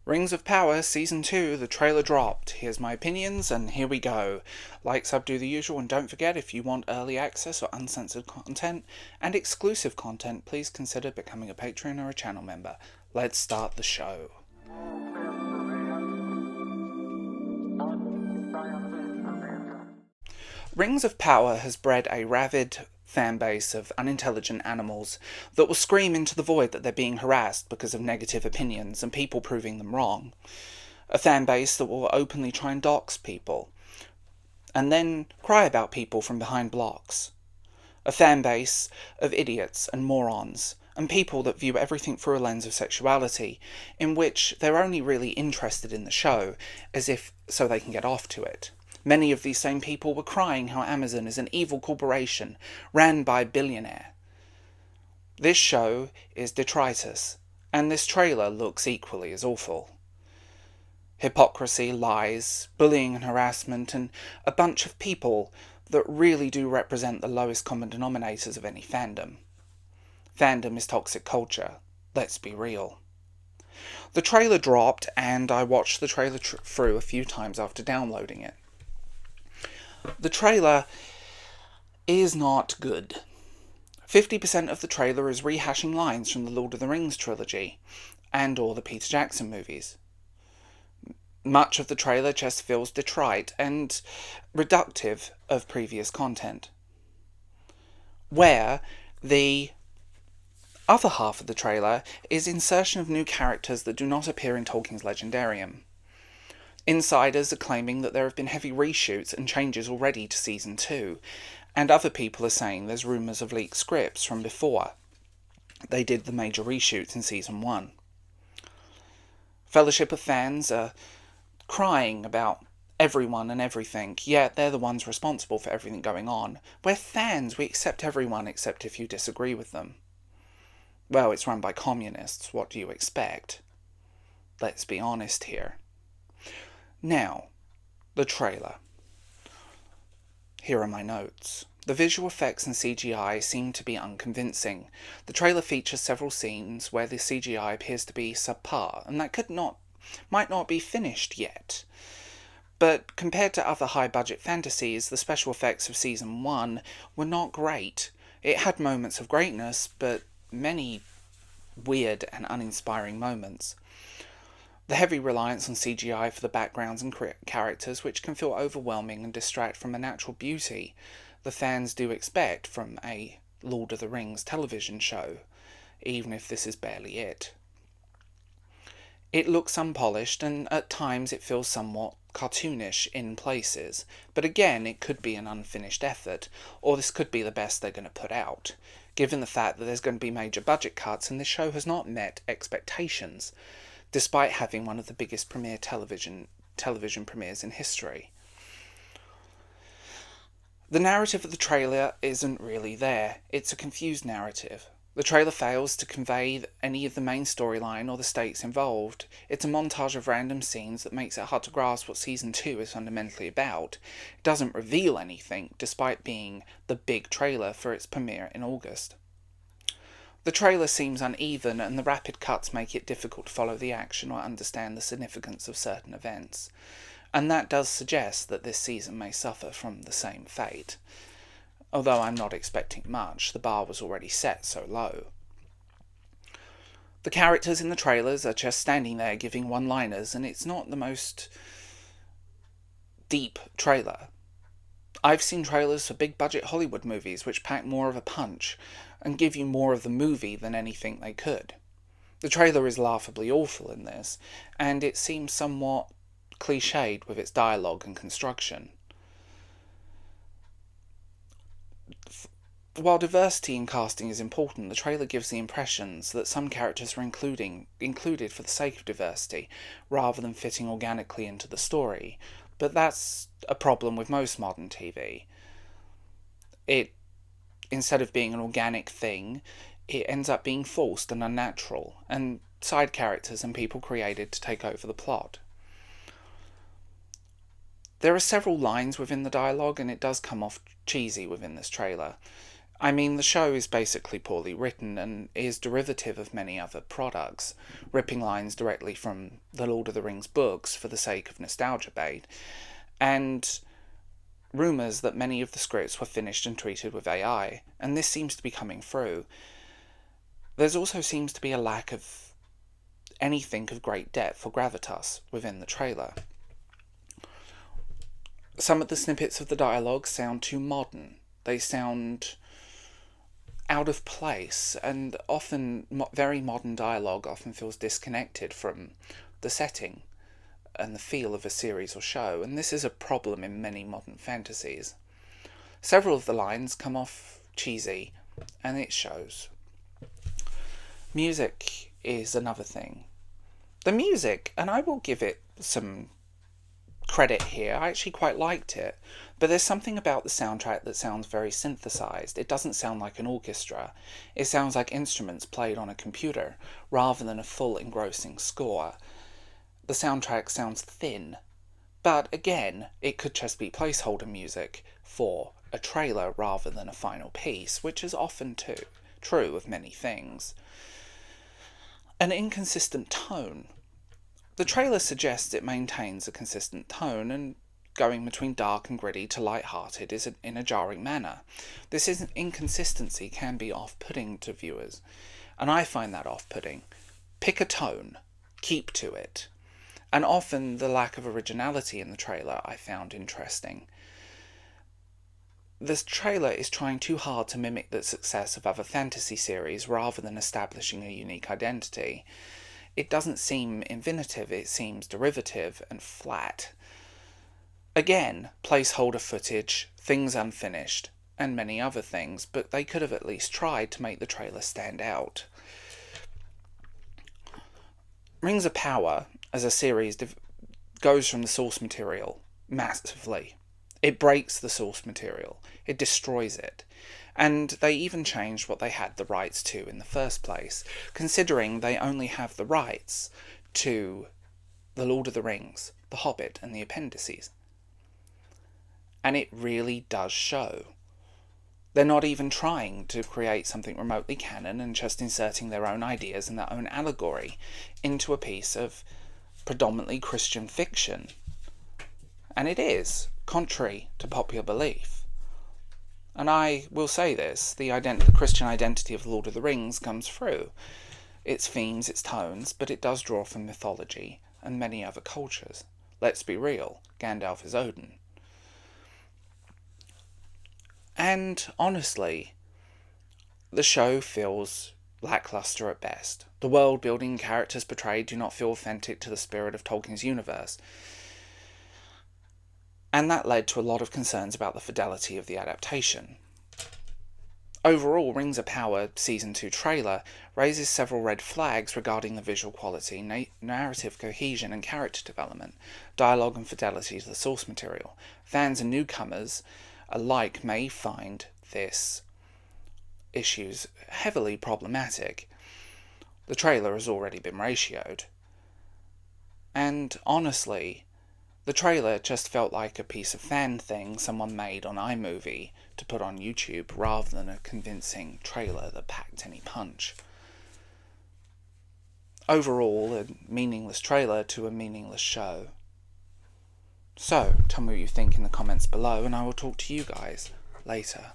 Rings of Power Season 2, the trailer dropped. Here's my opinions, and here we go. Like, sub, do the usual, and don't forget, if you want early access or uncensored content and exclusive content, please consider becoming a patron or a channel member. Let's start the show. Rings of Power has bred a rabid fanbase of unintelligent animals that will scream into the void that they're being harassed because of negative opinions and people proving them wrong. A fanbase that will openly try and dox people, and then cry about people from behind blocks. A fanbase of idiots and morons, and people that view everything through a lens of sexuality, in which they're only really interested in the show as if so they can get off to it. Many of these same people were crying how Amazon is an evil corporation ran by a billionaire. This show is detritus, and this trailer looks equally as awful. Hypocrisy, lies, bullying and harassment, and a bunch of people that really do represent the lowest common denominators of any fandom. Fandom is toxic culture. Let's be real. The trailer dropped, and I watched the trailer through a few times after downloading it. The trailer is not good. 50% of the trailer is rehashing lines from the Lord of the Rings trilogy and or the Peter Jackson movies. Much of the trailer just feels detrite and reductive of previous content, where the other half of the trailer is insertion of new characters that do not appear in Tolkien's Legendarium. Insiders are claiming that there have been heavy reshoots and changes already to Season 2, and other people are saying there's rumours of leaked scripts from before they did the major reshoots in Season 1. Fellowship of fans are crying about everyone and everything, yet they're the ones responsible for everything going on. We're fans, we accept everyone except if you disagree with them. Well, it's run by communists, what do you expect? Let's be honest here. Now, the trailer. Here are my notes. The visual effects and CGI seem to be unconvincing. The trailer features several scenes where the CGI appears to be subpar, and that might not be finished yet. But compared to other high-budget fantasies, the special effects of Season 1 were not great. It had moments of greatness, but many weird and uninspiring moments. The heavy reliance on CGI for the backgrounds and characters, which can feel overwhelming and distract from the natural beauty the fans do expect from a Lord of the Rings television show, even if this is barely it. It looks unpolished, and at times it feels somewhat cartoonish in places, but again, it could be an unfinished effort, or this could be the best they're going to put out, given the fact that there's going to be major budget cuts and this show has not met expectations, despite having one of the biggest television premieres in history. The narrative of the trailer isn't really there. It's a confused narrative. The trailer fails to convey any of the main storyline or the stakes involved. It's a montage of random scenes that makes it hard to grasp what Season 2 is fundamentally about. It doesn't reveal anything, despite being the big trailer for its premiere in August. The trailer seems uneven, and the rapid cuts make it difficult to follow the action or understand the significance of certain events. And that does suggest that this season may suffer from the same fate. Although I'm not expecting much, the bar was already set so low. The characters in the trailers are just standing there giving one-liners, and it's not the most deep trailer. I've seen trailers for big-budget Hollywood movies which pack more of a punch and give you more of the movie than anything they could. The trailer is laughably awful in this, and it seems somewhat cliched with its dialogue and construction. While diversity in casting is important, the trailer gives the impressions that some characters are included for the sake of diversity, rather than fitting organically into the story. But that's a problem with most modern TV. Instead of being an organic thing, it ends up being forced and unnatural, and side characters and people created to take over the plot. There are several lines within the dialogue, and it does come off cheesy within this trailer. I mean, the show is basically poorly written and is derivative of many other products, ripping lines directly from the Lord of the Rings books for the sake of nostalgia bait, and rumours that many of the scripts were finished and treated with AI, and this seems to be coming through. There also seems to be a lack of anything of great depth or gravitas within the trailer. Some of the snippets of the dialogue sound too modern. They sound out of place, and often very modern dialogue often feels disconnected from the setting and the feel of a series or show, and this is a problem in many modern fantasies. Several of the lines come off cheesy, and it shows. Music is another thing. The music, and I will give it some credit here, I actually quite liked it, but there's something about the soundtrack that sounds very synthesized. It doesn't sound like an orchestra. It sounds like instruments played on a computer, rather than a full engrossing score. The soundtrack sounds thin, but again, it could just be placeholder music for a trailer rather than a final piece, which is often true of many things. An inconsistent tone. The trailer suggests it maintains a consistent tone, and going between dark and gritty to light-hearted is in a jarring manner. This inconsistency can be off-putting to viewers, and I find that off-putting. Pick a tone, keep to it. And often the lack of originality in the trailer I found interesting. This trailer is trying too hard to mimic the success of other fantasy series rather than establishing a unique identity. It doesn't seem inventive, it seems derivative and flat. Again, placeholder footage, things unfinished, and many other things, but they could have at least tried to make the trailer stand out. Rings of Power, as a series, goes from the source material massively. It breaks the source material. It destroys it. And they even changed what they had the rights to in the first place, considering they only have the rights to The Lord of the Rings, The Hobbit, and the appendices. And it really does show. They're not even trying to create something remotely canon and just inserting their own ideas and their own allegory into a piece of predominantly Christian fiction. And it is, contrary to popular belief. And I will say this, the Christian identity of the Lord of the Rings comes through. Its themes, its tones, but it does draw from mythology and many other cultures. Let's be real, Gandalf is Odin. And honestly, the show feels lackluster at best. The world building and characters portrayed do not feel authentic to the spirit of Tolkien's universe. And that led to a lot of concerns about the fidelity of the adaptation. Overall, Rings of Power Season 2 trailer raises several red flags regarding the visual quality, narrative cohesion and character development, dialogue and fidelity to the source material. Fans and newcomers alike may find this issues heavily problematic. The trailer has already been ratioed. And honestly, the trailer just felt like a piece of fan thing someone made on iMovie to put on YouTube rather than a convincing trailer that packed any punch. Overall, a meaningless trailer to a meaningless show. So, tell me what you think in the comments below, and I will talk to you guys later.